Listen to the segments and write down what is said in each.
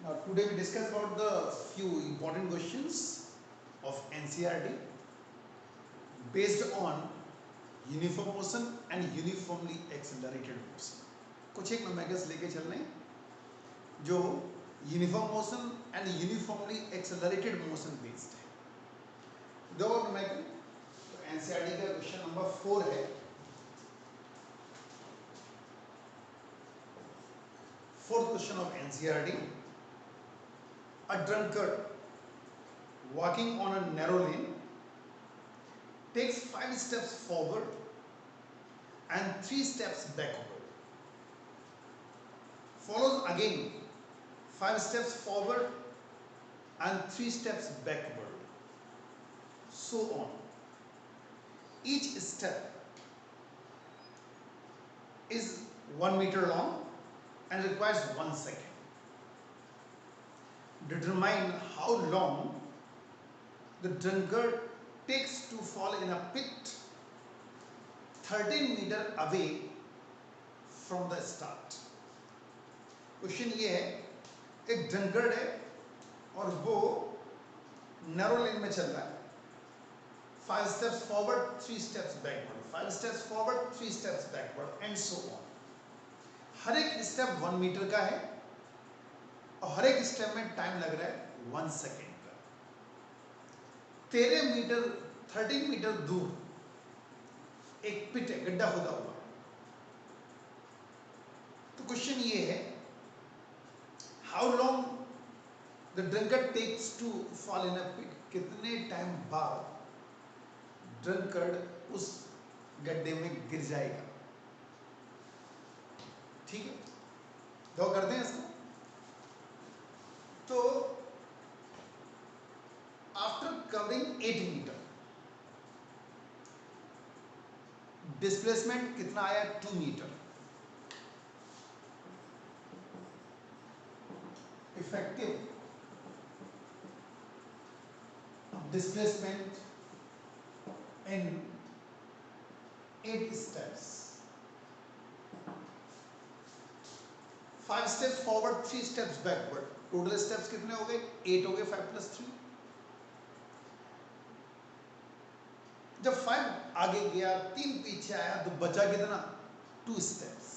Now today we discuss about the few important questions of NCERT based on uniform motion and uniformly accelerated motion. कुछ एक numericals लेके चल रहे हैं जो uniform motion and uniformly accelerated motion based है. दो न्यूमेरिकल तो एनसीईआरटी का क्वेश्चन नंबर 4 है. Fourth question of NCERT. A drunkard walking on a narrow lane takes 5 steps forward and 3 steps backward. Follows again 5 steps forward and 3 steps backward. So on. Each step is 1 meter long and requires 1 second. Determine how long the drunkard takes to fall in a pit 13 meter away from the start. Question ये है, एक drunkard है और वो narrow लेन में चल रहा है. 5 steps forward, 3 steps backward, 5 steps forward, 3 steps backward and so on. हर एक स्टेप 1 मीटर का है और हर एक स्टेप में टाइम लग रहा है 1 सेकेंड का. 13 मीटर दूर एक पिट है, गड्ढा खुदा हुआ. तो क्वेश्चन ये है, how long the drunkard takes to fall in a pit. कितने टाइम बाद ड्रंकर्ड उस गड्ढे में गिर जाएगा. ठीक है, दो करते हैं इसको. तो आफ्टर कवरिंग 8 मीटर डिस्प्लेसमेंट कितना आया, 2 metre. Effective displacement in 8 steps. 5 steps forward, 3 steps backward. Total steps कितने हो गए, 8 हो गए. 5 + 3. जब 5 आगे गया, 3 पीछे आया, तो बचा कितना, 2 स्टेप्स.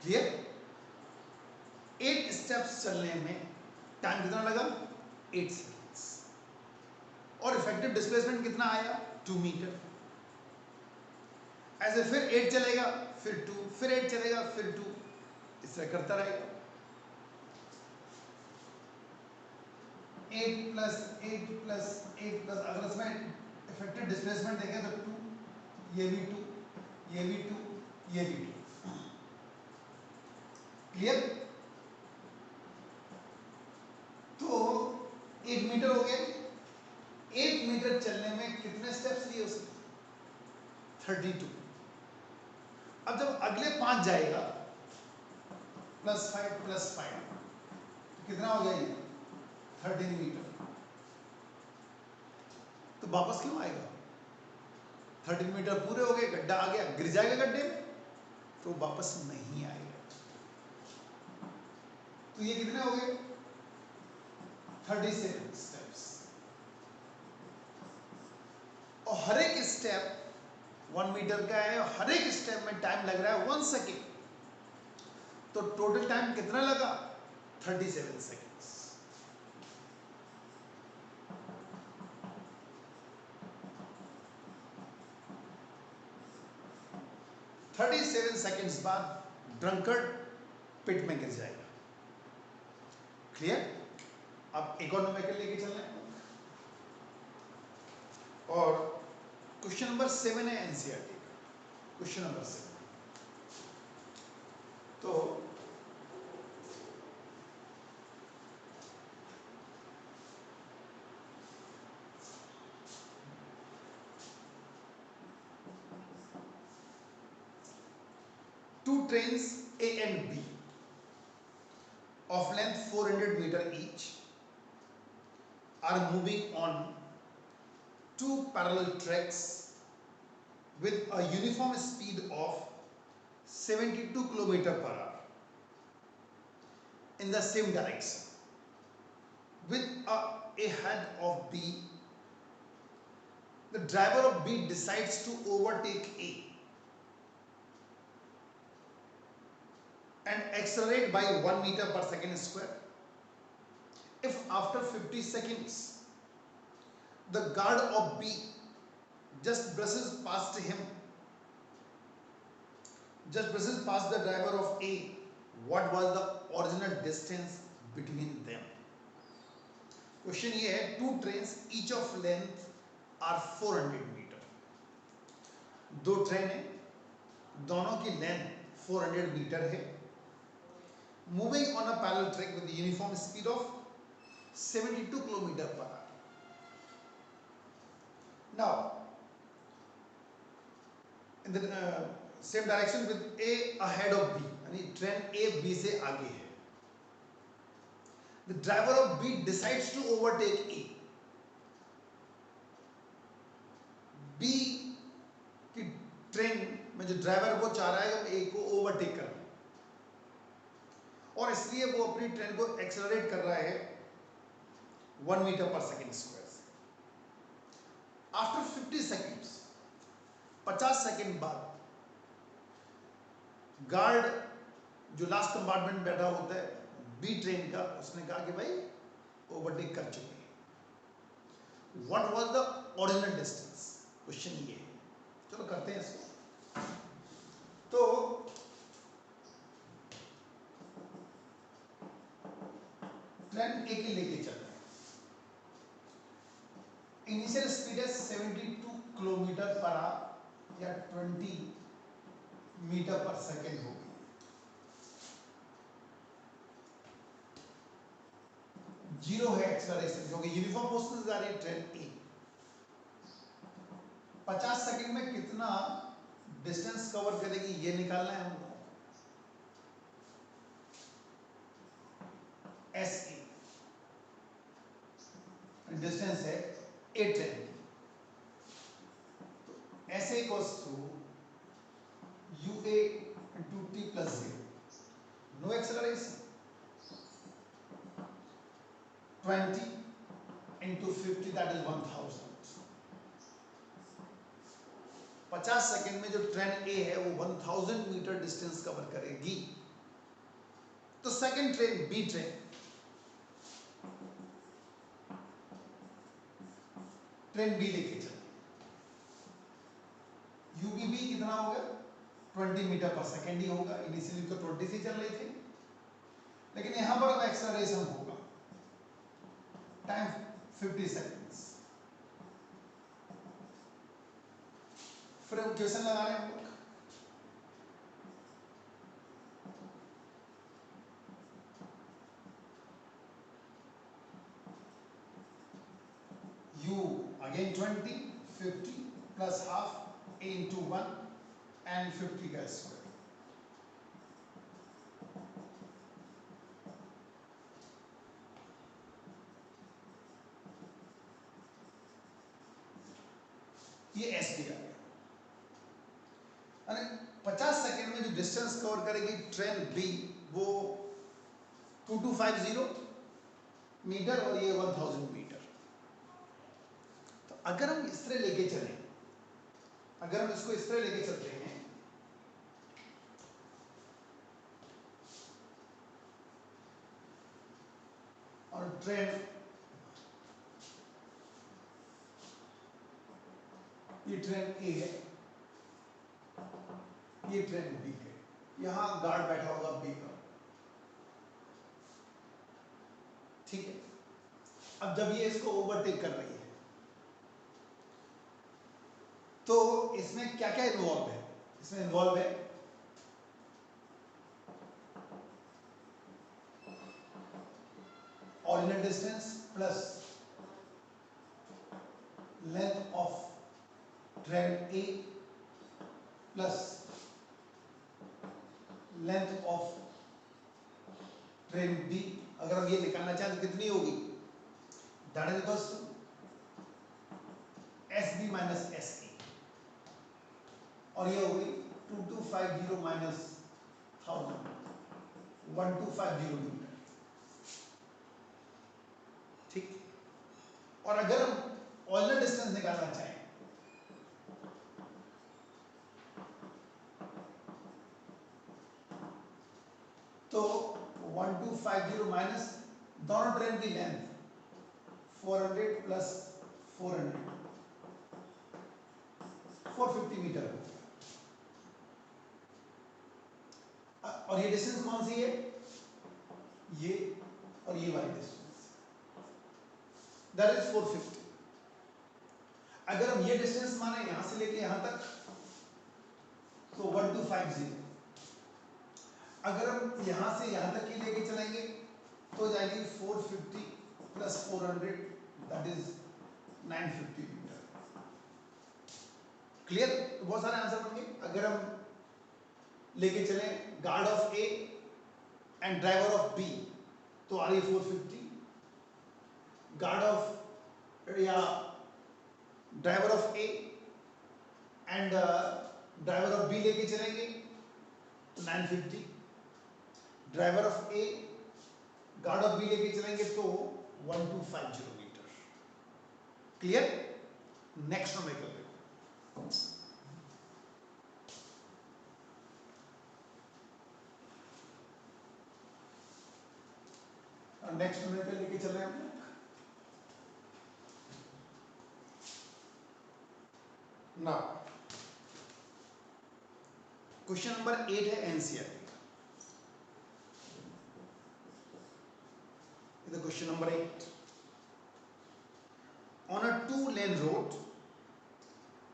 क्लियर. 8 स्टेप्स चलने में टाइम कितना लगा, 8 सेकेंड्स. और इफेक्टिव डिस्प्लेसमेंट कितना आया, 2 मीटर. ऐसे फिर 8 चलेगा, फिर 2, फिर 8 चलेगा, फिर 2, इस तरह करता रहेगा. 8 + 8 + 8 + अगर इसमें इफेक्टिव डिस्प्लेसमेंट देखें तो 2, ये भी 2, ये भी 2, ये भी 2. क्लियर. तो 8 मीटर हो गए. 8 मीटर चलने में कितने स्टेप्स लिए उसने, 32. अब जब अगले 5 जाएगा, +5 + 5, तो कितना हो गया ये, 13 मीटर. तो वापस क्यों आएगा, 13 मीटर पूरे हो गए, गड्ढा आ गया, गिर जाएगा गड्ढे में, तो वापस नहीं आएगा. तो ये कितने हो गए, 37 स्टेप्स. और हर एक स्टेप 1 मीटर का है और हर एक स्टेप में टाइम लग रहा है 1 सेकेंड. तो टोटल टाइम कितना लगा, 37 सेकेंड्स. थर्टी सेवन सेकेंड्स बाद ड्रंकर्ड पिट में गिर जाएगा. क्लियर. अब एक और न्यूमेरिकल लेके चल रहे हैं और क्वेश्चन नंबर 7 है एनसीईआरटी का. Question number 7. तो two trains A and B of length 400 meter each are moving on 2 parallel tracks with a uniform speed of 72 km per hour in the same direction. With ahead of B, the driver of B decides to overtake A and accelerate by 1 meter per second square. If after 50 seconds the guard of B just brushes past the driver of A, what was the original distance between them? Question ये है, two trains each of length are 400 metre. दो train है, दोनों की length 400 metre है, moving on a parallel track with uniform speed of 72 kilometre per hour. Now in the same direction with A ahead of B, यानी train A B से आगे है. The driver of B decides to overtake A. B की train में जो driver वो चाह रहा है A को ओवरटेक करना, और इसलिए वो अपनी ट्रेन को एक्सेलरेट कर रहा है 1 मीटर पर सेकेंड स्क्वायर से. आफ्टर 50 सेकेंड्स, 50 सेकेंड बाद, गार्ड जो लास्ट कंपार्टमेंट में बैठा होता है बी ट्रेन का, उसने कहा कि भाई ओवरटेक कर चुके हैं. What was the original distance? Question ये है. चलो करते हैं इसको. तो ट्रेन ए के लेके चल रहे हैं. इनिशियल स्पीड है 72 किलोमीटर पर आवर या 20 मीटर पर सेकेंड होगी. जीरो है एक्सेलरेशन, क्योंकि यूनिफॉर्म मोशन से जा रही है ट्रेन ए. 50 सेकंड में कितना डिस्टेंस कवर करेगी ये निकालना है हमको. एस ए डिस्टेंस है ए ट्रेन की. तो S A equals to U A into T plus 0. No acceleration. 20 into 50, that is 1000. 50 second में जो ट्रेन ए है वो 1000 मीटर डिस्टेंस कवर करेगी. तो second train B train B लेके चले. यूबीबी कितना होगा? 20 मीटर पर सेकेंड ही होगा. इनिशियली तो 20 से चल रही थी, लेकिन यहां पर अब एक्सेलरेशन होगा टाइम 50 सेकेंड्स. फिर हम क्वेश्चन लगा रहे हैं हम लोग. U again 20, 50 plus half a into 1 and 50 का स्क्वायर. ये एस डी आ गया. 50 सेकेंड में जो डिस्टेंस कवर करेगी ट्रेन बी वो 2250 मीटर और ये 1000 मीटर. तो अगर हम इस तरह लेके चलें, अगर हम इसको इस तरह लेके चलते हैं, और ट्रेन ये ट्रेन ए है, ये ट्रेन बी है, यहां गार्ड बैठा होगा बी का. ठीक है. अब जब ये इसको ओवरटेक कर रही है तो इसमें क्या क्या इन्वॉल्व है? इसमें इन्वॉल्व है original distance plus length of train A plus length of train B. अगर हम ये निकालना चाहें तो कितनी होगी? That is equals to S B minus S A. और ये हो गई 2250 माइनस 1000, 1250 मीटर। ठीक। और अगर हम ऑयलर डिस्टेंस निकालना चाहें तो 1250 माइनस दोनों ट्रेन की लेंथ 400 प्लस 400 450 मीटर हो गया। और ये डिस्टेंस कौन सी है? ये और ये वाली डिस्टेंस, दैट इज 450। अगर हम ये डिस्टेंस माने यहां से लेके यहां तक तो 1250। अगर हम यहां से यहां तक की लेके चलेंगे तो जाएगी 450 plus 400 that is 950 metre. Clear? तो बहुत सारे आंसर बन गए। अगर हम लेके चले guard of A and driver of B तो आ रही 450, गार्ड ऑफ या driver of A and driver of B लेके चलेंगे तो 950, driver of A guard of B लेके चलेंगे तो 1250 मीटर। क्लियर? नेक्स्ट न्यूमेरिकल देखो। नेक्स्ट न्यूमेरिकल लेके चल रहे हैं हम लोग। ना क्वेश्चन नंबर 8 है एनसीईआरटी का। The question number 8. On a 2-lane road,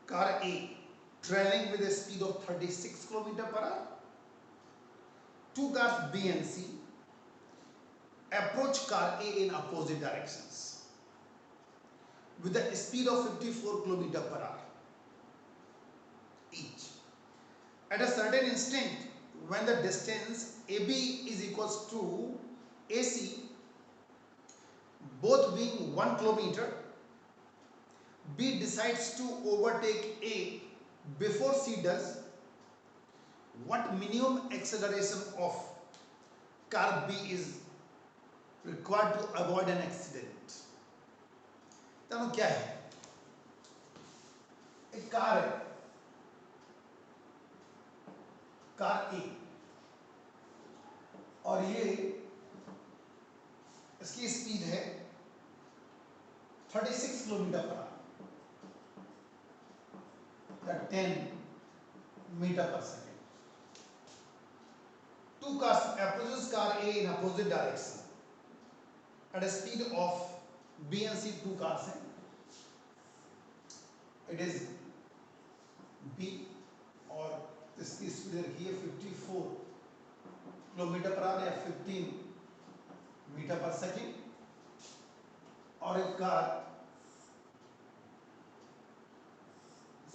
car A traveling with a speed of 36 km/h, two cars B and C approach car A in opposite directions with a speed of 54 km/h each. At a certain instant, when the distance AB is equals to AC, both being 1 kilometer, B decides to overtake A before C does. What minimum acceleration of car B is required to avoid an accident? तो क्या है? एक car है, car ए, और ये इसकी speed है 36 किलोमीटर/h, 10 metre per second. Two cars approaches car A in opposite direction at a speed of B and C. Two cars हैं. It is B और इसकी स्पीड रखी है 54 किलोमीटर/h या 15 मीटर पर सेकेंड. और एक कार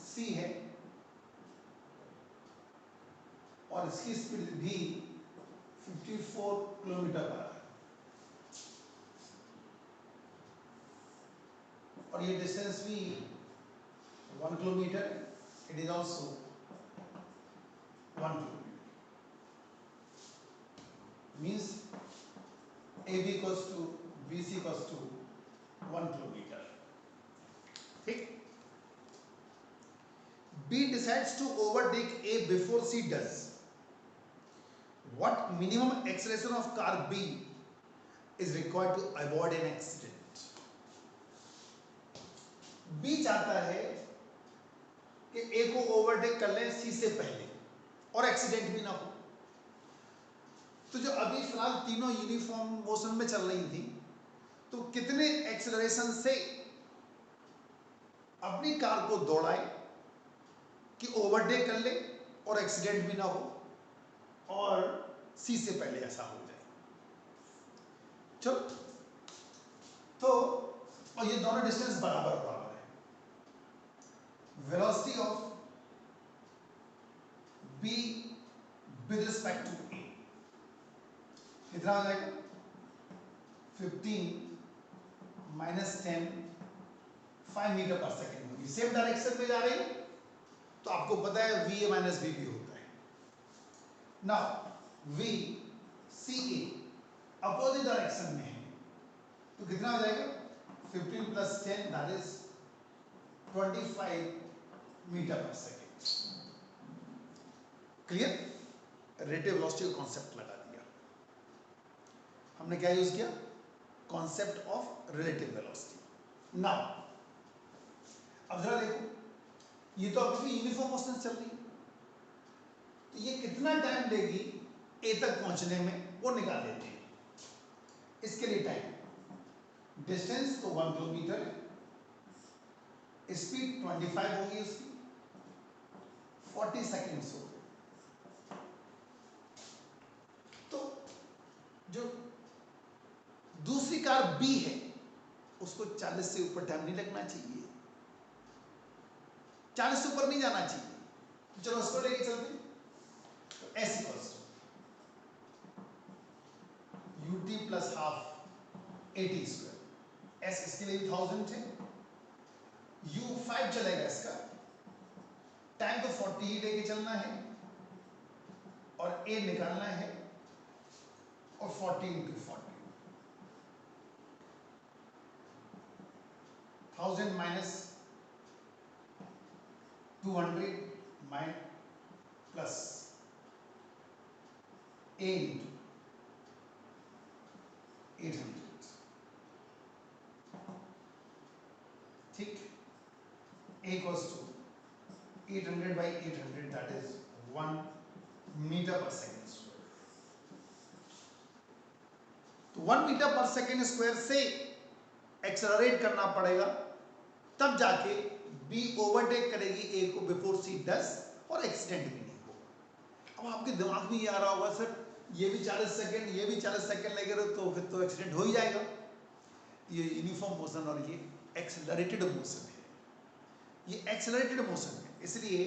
C है और इसकी स्पीड भी 54 किलोमीटर/h. और ये डिस्टेंस भी 1 kilometre. It is also 1 kilometre. Means AB equals to BC equals to 1 kilometre. ठीक. B decides to overtake A before C does. What minimum acceleration of car B is required to avoid an accident? B चाहता है कि A को overtake कर लें C से पहले और एक्सीडेंट भी ना हो. तो जो अभी फिलहाल तीनों यूनिफॉर्म मोशन में चल रही थी, तो कितने एक्सेलरेशन से अपनी कार को दौड़ाए कि ओवरटेक कर ले और एक्सीडेंट भी ना हो और सी से पहले ऐसा हो जाए. चलो, तो और ये दोनों डिस्टेंस बराबर बराबर है. Velocity of B with respect to A कितना हो जाएगा? 15 माइनस 10 5 मीटर पर सेकेंड होगी. सेम डायरेक्शन में जा रही है तो आपको पता है VA माइनस VB होता है। नाउ VCA अपोजिट डायरेक्शन में है तो कितना हो जाएगा 15 plus 10 that is 25 metre per second. Clear? Relative velocity का कॉन्सेप्ट लगा दिया हमने। क्या यूज किया? Concept of relative velocity. Now अब जरा देखो, ये तो अभी भी यूनिफॉर्म मोशन चल रही है, तो ये कितना टाइम लेगी ए तक पहुंचने में, वो निकाल लेते हैं। इसके लिए टाइम, डिस्टेंस तो 1 किलोमीटर है, स्पीड 25 होगी उसकी, 40 सेकेंड्स हो गए। तो जो दूसरी कार बी है उसको 40 से ऊपर टाइम नहीं लगना चाहिए, 40 से ऊपर नहीं जाना चाहिए। चलो उसको लेके चलते हैं। तो S equals UT plus half AT square. S इसके लिए 1000 है, U 5 चलेगा इसका, टाइम तो 40 ही लेके चलना है और A निकालना है, और 40 into 40, 1000 minus 200 minus plus A into 800। ठीक, A equals to 800 by 800 that is 1 metre per second square. तो 1 मीटर पर सेकेंड स्क्वायर से एक्सेलरेट करना पड़ेगा, तब जाके B ओवरटेक करेगी A को बिफोर C डज, और एक्सीडेंट भी नहीं होगा। अब आपके दिमाग में ये आ रहा होगा, सर ये भी 40 सेकेंड, ये भी 40 सेकेंड लगे तो फिर तो एक्सीडेंट हो ही जाएगा। ये यूनिफॉर्म मोशन और ये एक्सेलरेटेड मोशन है, ये एक्सेलरेटेड मोशन है, इसलिए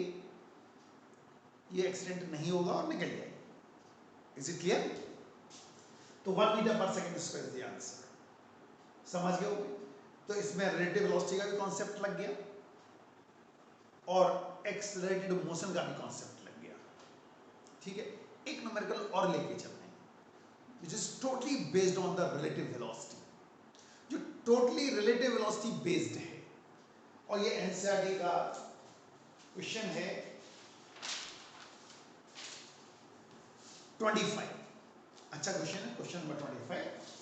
ये एक्सीडेंट नहीं होगा और निकल जाएगा। Is it clear? तो 1 metre per second square the answer. समझ गए होंगे? तो इसमें रिलेटिव वेलोसिटी का भी कॉन्सेप्ट लग गया और एक्सेलरेटेड मोशन का भी कॉन्सेप्ट लग गया। ठीक है, एक न्यूमेरिकल और लेके चल रहे हैं which is totally based on the relative velocity, जो टोटली रिलेटिव वेलोसिटी बेस्ड है, और ये एनसीईआरटी का क्वेश्चन है 25। अच्छा क्वेश्चन है, question number 25।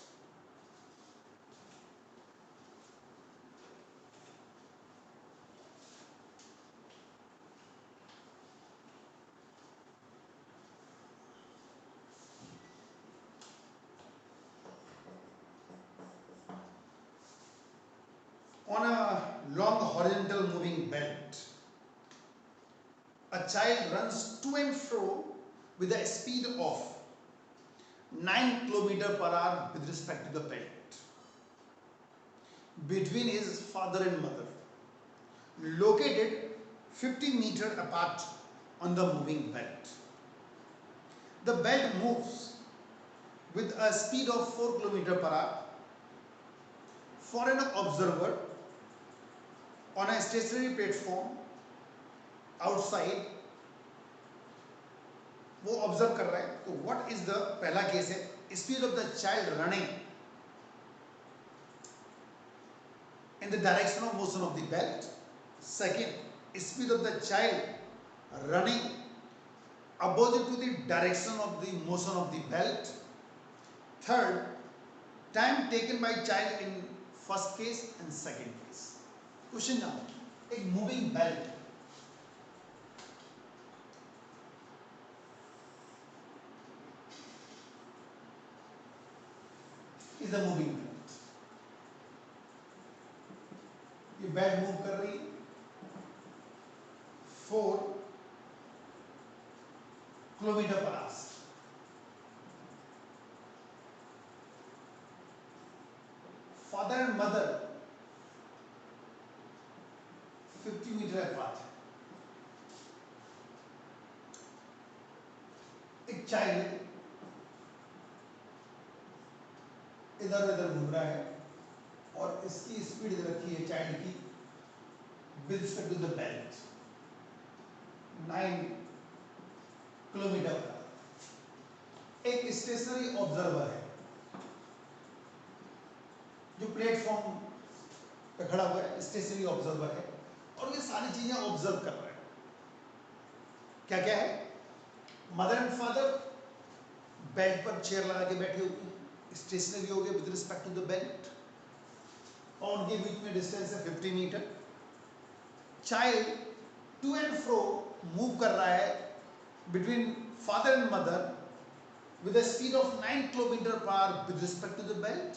On a long horizontal moving belt, a child runs to and fro with a speed of 9 km per hour with respect to the belt between his father and mother, located 50 meters apart on the moving belt. The belt moves with a speed of 4 km per hour. For an observer on a stationary platform outside, वो observe कर रहा है, तो what is the, पहला case है speed of the child running in the direction of motion of the belt. Second, speed of the child running opposite to the direction of the motion of the belt. Third, time taken by child in first case and second case. Question now, एक moving belt is a moving belt. ये belt move कर रही है 4 kilometre per hour. Father and mother 50 metre apart है। एक child इधर उधर घूम रहा है और इसकी स्पीड रखी है चाइल्ड की with respect to the belt 9 kilometre. एक स्टेशनरी ऑब्जर्वर है जो प्लेटफॉर्म पे खड़ा हुआ है, स्टेशनरी ऑब्जर्वर है और ये सारी चीजें ऑब्जर्व कर रहा है। क्या क्या है? मदर एंड फादर बेड पर चेयर लगा के बैठे हुए हैं, स्टेशनरी हो गया with respect to the bed, और उनके बीच में डिस्टेंस है 50 metre. Child to and fro move कर रहा है between father and mother with a speed of 9 kilometre per hour with respect to the belt,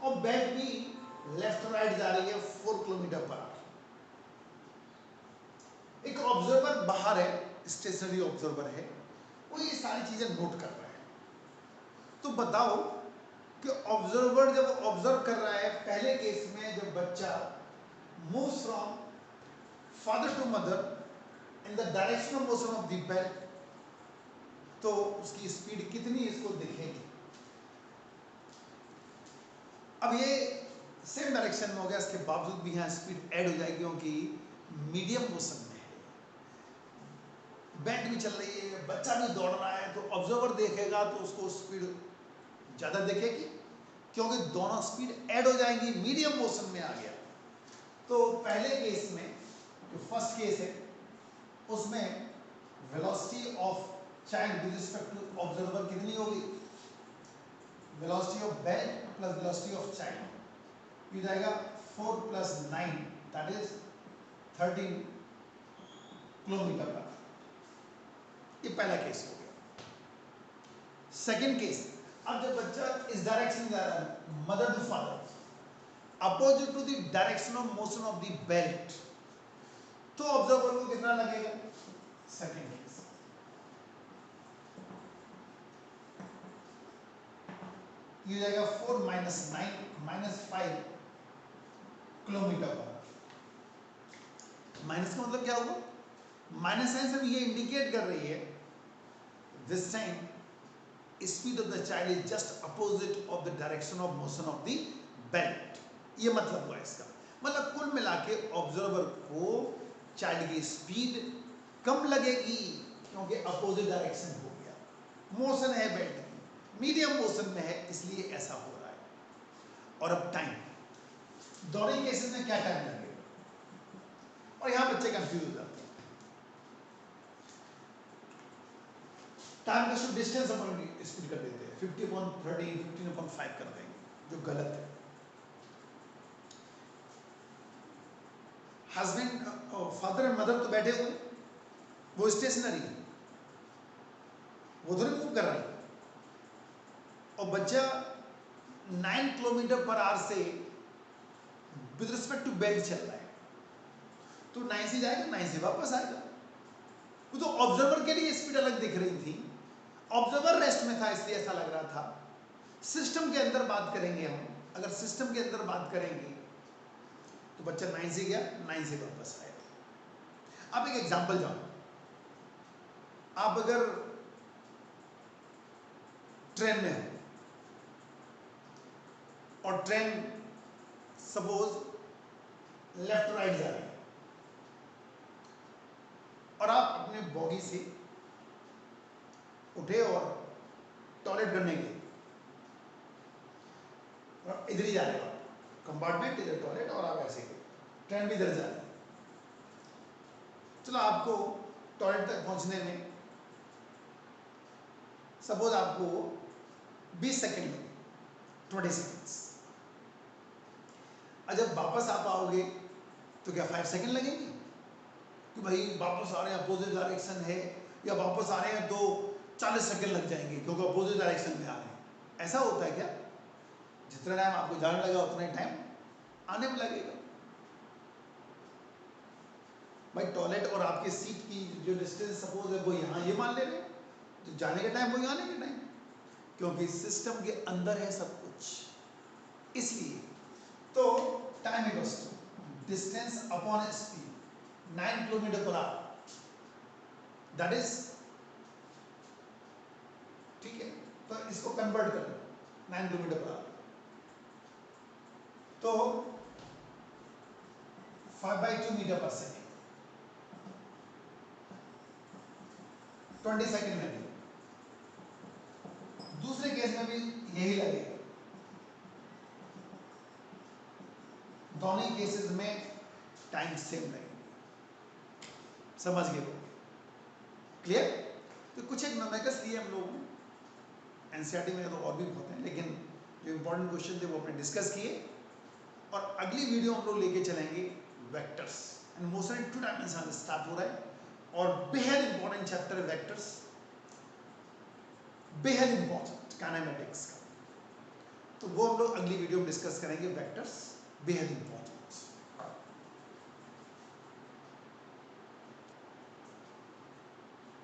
और बेल्ट भी लेफ्ट राइट जा रही है 4 किलोमीटर पर आवर। एक ऑब्जर्वर बाहर है, स्टेशनरी ऑब्जर्वर है, वो ये सारी चीजें नोट कर रहा है। तो बताओ कि ऑब्जर्वर जब ऑब्जर्व कर रहा है, पहले केस में जब बच्चा moves from father to mother in the direction of motion of the belt, तो उसकी स्पीड कितनी इसको दिखेगी? अब ये सेम डायरेक्शन में हो गया, इसके बावजूद भी यहाँ स्पीड ऐड हो जाएगी क्योंकि मीडियम मोशन में है, बेल्ट भी चल रही है, बच्चा भी दौड़ रहा है, तो ऑब्जर्वर देखेगा तो उसको स्पीड ज्यादा दिखेगी क्योंकि दोनों स्पीड ऐड हो जाएंगी, मीडियम मोशन में आ गया। तो पहले केस में जो फर्स्ट केस है उसमें velocity of child with respect to observer कितनी होगी? Velocity of belt plus velocity of child, ये जाएगा 4 + 9 दैट इज 13 किलोमीटर पर। ये पहला केस हो गया। सेकंड केस, अब जब बच्चा इस डायरेक्शन जा रहा है, mother to father, opposite to the direction of motion of the belt, तो ऑब्जर्वर को कितना लगेगा? सेकंड केस, ये जाएगा 4 - 9 - 5 किलोमीटर पर। माइनस का मतलब क्या होगा? माइनस साइन से ये इंडिकेट कर रही है this time speed of the child is just opposite of the direction of motion of the belt. ये मतलब हुआ इसका। मतलब कुल मिला के ऑब्जर्वर को चाइल्ड की स्पीड कम लगेगी क्योंकि अपोजिट डायरेक्शन हो गया, मोशन है बेल्ट की, मीडियम मोशन में है, इसलिए ऐसा हो रहा है। और अब टाइम, दोनों केसेस में क्या टाइम लगेगा? और यहां बच्चे कंफ्यूज हो जाते हैं। टाइम का शुद्ध डिस्टेंस अपन स्पीड कर देते हैं, 50/13, 15/5 कर देंगे, जो गलत है। हस्बैंड, फादर एंड मदर तो बैठे हुए, वो स्टेशनरी है, वो तो नहीं मूव कर रहा है, और बच्चा 9 किलोमीटर पर आवर से विद रिस्पेक्ट टू बेल्ट चल रहा है, तो 9 से जाएगा, 9 से वापस आएगा। वो तो ऑब्जर्वर के लिए स्पीड अलग दिख रही थी, ऑब्जर्वर रेस्ट में था इसलिए ऐसा लग रहा था। सिस्टम के अंदर बात करेंगे हम, अगर सिस्टम के अंदर बात करेंगे तो बच्चा 9 से गया, 9 से वापस आया। अब एक एग्जांपल जाओ, आप अगर ट्रेन में हो और ट्रेन सपोज लेफ्ट राइट जा रही है और आप अपने बॉगी से उठे और टॉयलेट करने गए, और इधर ही जा रहे हो आप, कंपार्टमेंट इधर टॉयलेट, और आप ऐसे गए, ट्रेन भी इधर जा रही है। चलो आपको टॉयलेट तक पहुंचने में सपोज आपको 20 सेकेंड लगे, 20 सेकेंड्स। और जब वापस आप आओगे तो क्या 5 सेकेंड लगेंगे कि भाई वापस आ रहे हैं, अपोजिट डायरेक्शन है, या वापस आ रहे हैं तो 40 सेकेंड लग जाएंगे क्योंकि अपोजिट डायरेक्शन में आ रहे हैं? ऐसा होता है क्या? जितना टाइम आपको जाने लगा उतना ही टाइम आने में लगेगा। भाई टॉयलेट और आपके सीट की जो डिस्टेंस सपोज है वो यहाँ ये मान ले रहे हैं, तो जाने का टाइम वही आने का टाइम, क्योंकि सिस्टम के अंदर है सब कुछ। इसलिए तो time equals to distance upon speed, 9 kilometre per hour, that is, ठीक है, तो इसको कन्वर्ट कर लो 9 किलोमीटर पर आवर, तो 5/2 metre per second. 22nd value. दूसरे केस में भी यही लगेगा, दोनों केसेस में टाइम सेम लगेंगे। समझ गए? क्लियर? तो कुछ एक न्यूमेरिकल्स लिए हम लोग एनसीईआरटी में, तो और भी बहुत हैं, लेकिन जो इंपॉर्टेंट क्वेश्चन थे वो अपने डिस्कस किए। और अगली वीडियो हम लोग लेके चलेंगे vectors and motion in 2 dimension start हो रहा है, और बेहद इंपॉर्टेंट चैप्टर है वेक्टर्स, बेहद इंपॉर्टेंट काइनेमेटिक्स का। तो वो हम लोग अगली वीडियो में डिस्कस करेंगे, वेक्टर्स बेहद इंपॉर्टेंट।